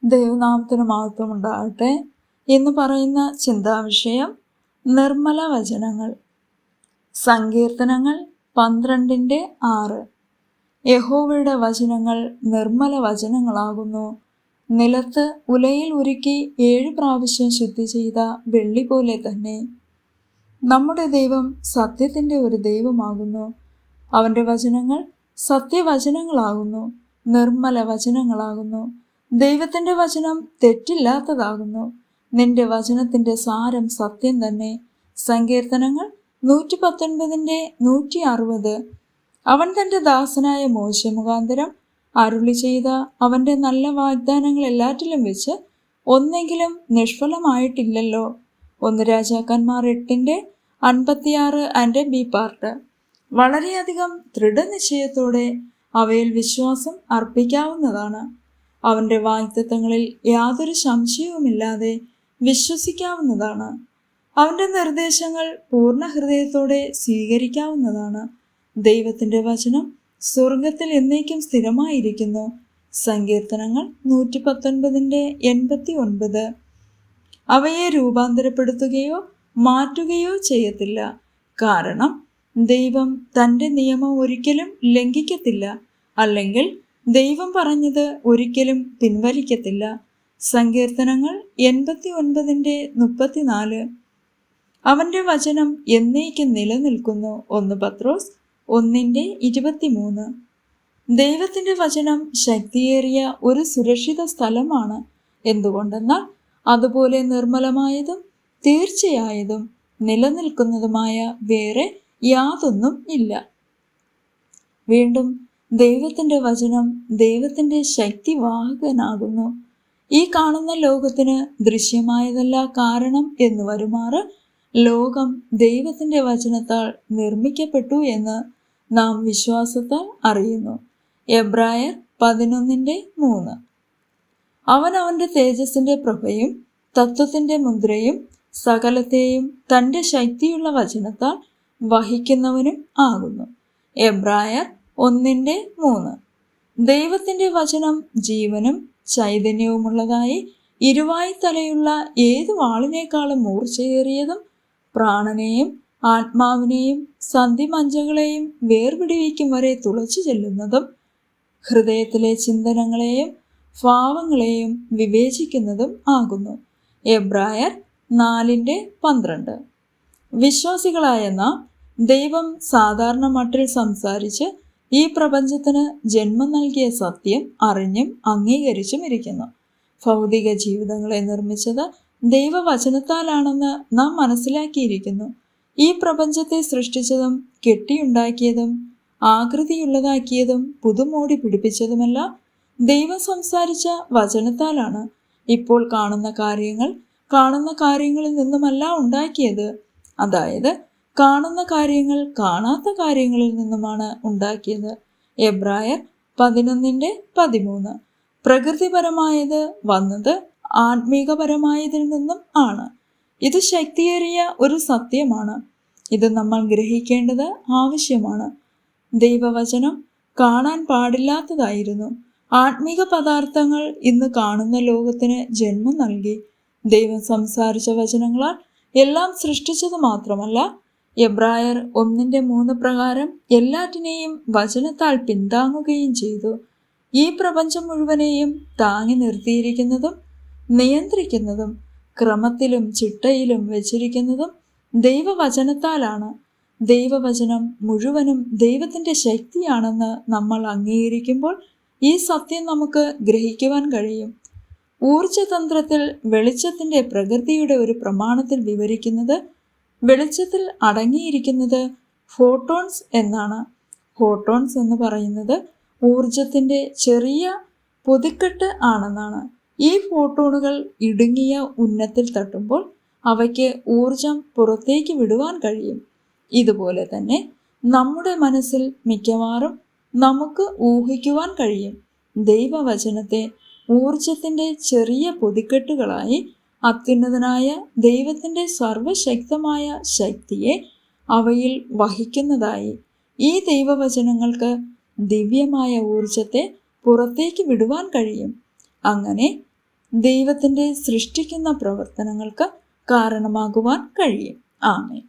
ദൈവനാമത്തിന് മഹത്വം ഉണ്ടാകട്ടെ. ഇന്ന് പറയുന്ന ചിന്താവിഷയം നിർമ്മല വചനങ്ങൾ. സങ്കീർത്തനങ്ങൾ 12:6. യഹോവയുടെ വചനങ്ങൾ നിർമ്മല വചനങ്ങളാകുന്നു. നിലത്ത് ഉലയിൽ ഉരുക്കി 7 പ്രാവശ്യം ശുദ്ധി ചെയ്ത വെള്ളി പോലെ തന്നെ. നമ്മുടെ ദൈവം സത്യത്തിൻ്റെ ഒരു ദൈവമാകുന്നു. അവൻ്റെ വചനങ്ങൾ സത്യവചനങ്ങളാകുന്നു, നിർമ്മല വചനങ്ങളാകുന്നു. ദൈവത്തിൻ്റെ വചനം തെറ്റില്ലാത്തതാകുന്നു. നിന്റെ വചനത്തിൻ്റെ സാരം സത്യം തന്നെ. സങ്കീർത്തനങ്ങൾ 119:160. അവൻ തൻ്റെ ദാസനായ മോശെ മുഖാന്തരം അരുളി ചെയ്ത അവൻ്റെ നല്ല വാഗ്ദാനങ്ങൾ എല്ലാറ്റിലും വെച്ച് ഒന്നെങ്കിലും നിഷ്ഫലമായിട്ടില്ലല്ലോ. 1 രാജാക്കന്മാർ 8:56 പാർട്ട്. വളരെയധികം ദൃഢനിശ്ചയത്തോടെ അവയിൽ വിശ്വാസം അർപ്പിക്കാവുന്നതാണ്. അവൻ്റെ വാഗ്ദത്തങ്ങളിൽ യാതൊരു സംശയവുമില്ലാതെ വിശ്വസിക്കാവുന്നതാണ്. അവൻ്റെ നിർദ്ദേശങ്ങൾ പൂർണ്ണ ഹൃദയത്തോടെ സ്വീകരിക്കാവുന്നതാണ്. ദൈവത്തിൻ്റെ വചനം സ്വർഗത്തിൽ എന്നേക്കും സ്ഥിരമായിരിക്കുന്നു. സങ്കീർത്തനങ്ങൾ 119:89. അവയെ രൂപാന്തരപ്പെടുത്തുകയോ മാറ്റുകയോ ചെയ്യത്തില്ല. കാരണം ദൈവം തൻ്റെ നിയമം ഒരിക്കലും ലംഘിക്കത്തില്ല, അല്ലെങ്കിൽ ദൈവം പറഞ്ഞത് ഒരിക്കലും പിൻവലിക്കത്തില്ല. സങ്കീർത്തനങ്ങൾ 89:34. അവൻ്റെ വചനം എന്നേക്കും നിലനിൽക്കുന്നു. 1 പത്രോസ് 1:23. ദൈവത്തിൻ്റെ വചനം ശക്തിയേറിയ ഒരു സുരക്ഷിത സ്ഥലമാണ്. എന്തുകൊണ്ടെന്നാൽ അതുപോലെ നിർമ്മലമായതും തീർച്ചയായതും നിലനിൽക്കുന്നതുമായ വേറെ യാതൊന്നും ഇല്ല. വീണ്ടും ദൈവത്തിൻ്റെ വചനം ദൈവത്തിൻ്റെ ശക്തിവാഹകനാകുന്നു. ഈ കാണുന്ന ലോകത്തിന് ദൃശ്യമായതല്ല കാരണം എന്ന് വരുമാറ് ലോകം ദൈവത്തിൻ്റെ വചനത്താൽ നിർമ്മിക്കപ്പെട്ടു എന്ന് നാം വിശ്വാസത്താൽ അറിയുന്നു. എബ്രായർ 11:3. അവൻ അവൻ്റെ തേജസ്സിൻ്റെ പ്രഭയും തത്വത്തിൻ്റെ മുദ്രയും സകലത്തെയും തൻ്റെ ശക്തിയുള്ള വചനത്താൽ വഹിക്കുന്നവനും ആകുന്നു. എബ്രായർ 1:3. ദൈവത്തിൻ്റെ വചനം ജീവനും ചൈതന്യവുമുള്ളതായി ഇരുവായി തലയുള്ള ഏതു വാളിനേക്കാളും മൂർച്ചയേറിയതും പ്രാണനെയും ആത്മാവിനെയും സന്ധിമജ്ജകളെയും വേർപിടിവിക്കും വരെ തുളച്ചു ചെല്ലുന്നതും ഹൃദയത്തിലെ ചിന്തനങ്ങളെയും ഭാവങ്ങളെയും വിവേചിക്കുന്നതും ആകുന്നു. എബ്രായർ 4:12. വിശ്വാസികളായ നാം ദൈവം സാധാരണ മട്ടിൽ സംസാരിച്ച് ഈ പ്രപഞ്ചത്തിന് ജന്മം നൽകിയ സത്യം അറിഞ്ഞും അംഗീകരിച്ചും ഇരിക്കുന്നു. ഭൗതിക ജീവിതങ്ങളെ നിർമ്മിച്ചത് ദൈവവചനത്താലാണെന്ന് നാം മനസ്സിലാക്കിയിരിക്കുന്നു. ഈ പ്രപഞ്ചത്തെ സൃഷ്ടിച്ചതും കെട്ടിയുണ്ടാക്കിയതും ആകൃതിയുള്ളതാക്കിയതും പുതുമോടി പിടിപ്പിച്ചതുമെല്ലാം ദൈവം സംസാരിച്ച വചനത്താലാണ്. ഇപ്പോൾ കാണുന്ന കാര്യങ്ങളിൽ നിന്നുമല്ല ഉണ്ടാക്കിയത്. അതായത് കാണുന്ന കാര്യങ്ങൾ കാണാത്ത കാര്യങ്ങളിൽ നിന്നുമാണ് ഉണ്ടാക്കിയത്. എബ്രായർ 11:13. പ്രകൃതിപരമായത് വന്നത് ആത്മീകപരമായതിൽ നിന്നും ആണ്. ഇത് ശക്തിയേറിയ ഒരു സത്യമാണ്. ഇത് നമ്മൾ ഗ്രഹിക്കേണ്ടത് ആവശ്യമാണ്. ദൈവവചനം കാണാൻ പാടില്ലാത്തതായിരുന്നു. ആത്മീക പദാർത്ഥങ്ങൾ ഇന്ന് കാണുന്ന ലോകത്തിന് ജന്മം നൽകി. ദൈവം സംസാരിച്ച വചനങ്ങളാൽ എല്ലാം സൃഷ്ടിച്ചത് മാത്രമല്ല, എബ്രായർ 1:3 പ്രകാരം എല്ലാറ്റിനെയും വചനത്താൽ പിന്താങ്ങുകയും ചെയ്തു. ഈ പ്രപഞ്ചം മുഴുവനെയും താങ്ങി നിർത്തിയിരിക്കുന്നതും നിയന്ത്രിക്കുന്നതും ക്രമത്തിലും ചിട്ടയിലും വെച്ചിരിക്കുന്നതും ദൈവവചനത്താലാണ്. ദൈവവചനം മുഴുവനും ദൈവത്തിൻ്റെ ശക്തിയാണെന്ന് നമ്മൾ അംഗീകരിക്കുമ്പോൾ ഈ സത്യം നമുക്ക് ഗ്രഹിക്കുവാൻ കഴിയും. ഊർജതന്ത്രത്തിൽ വെളിച്ചത്തിൻ്റെ പ്രകൃതിയുടെ ഒരു പ്രമാണത്തിൽ വിവരിക്കുന്നത് വെളിച്ചത്തിൽ അടങ്ങിയിരിക്കുന്നത് ഫോട്ടോൺസ് എന്നാണ്. ഫോട്ടോൺസ് എന്ന് പറയുന്നത് ഊർജത്തിൻ്റെ ചെറിയ പൊതിക്കെട്ട് ആണെന്നാണ്. ഈ ഫോട്ടോണുകൾ ഇടുങ്ങിയ ഉന്നത്തിൽ തട്ടുമ്പോൾ അവയ്ക്ക് ഊർജം പുറത്തേക്ക് വിടുവാൻ കഴിയും. ഇതുപോലെ തന്നെ നമ്മുടെ മനസ്സിൽ മിക്കവാറും നമുക്ക് ഊഹിക്കുവാൻ കഴിയും. ദൈവവചനത്തെ ഊർജത്തിൻ്റെ ചെറിയ പൊതിക്കെട്ടുകളായി അത്യുന്നതനായ ദൈവത്തിൻ്റെ സർവശക്തമായ ശക്തിയെ അവയിൽ വഹിക്കുന്നതായി. ഈ ദൈവവചനങ്ങൾക്ക് ദിവ്യമായ ഊർജത്തെ പുറത്തേക്ക് വിടുവാൻ കഴിയും. അങ്ങനെ ദൈവത്തിൻ്റെ സൃഷ്ടിക്കുന്ന പ്രവർത്തനങ്ങൾക്ക് കാരണമാകുവാൻ കഴിയും. ആമേൻ.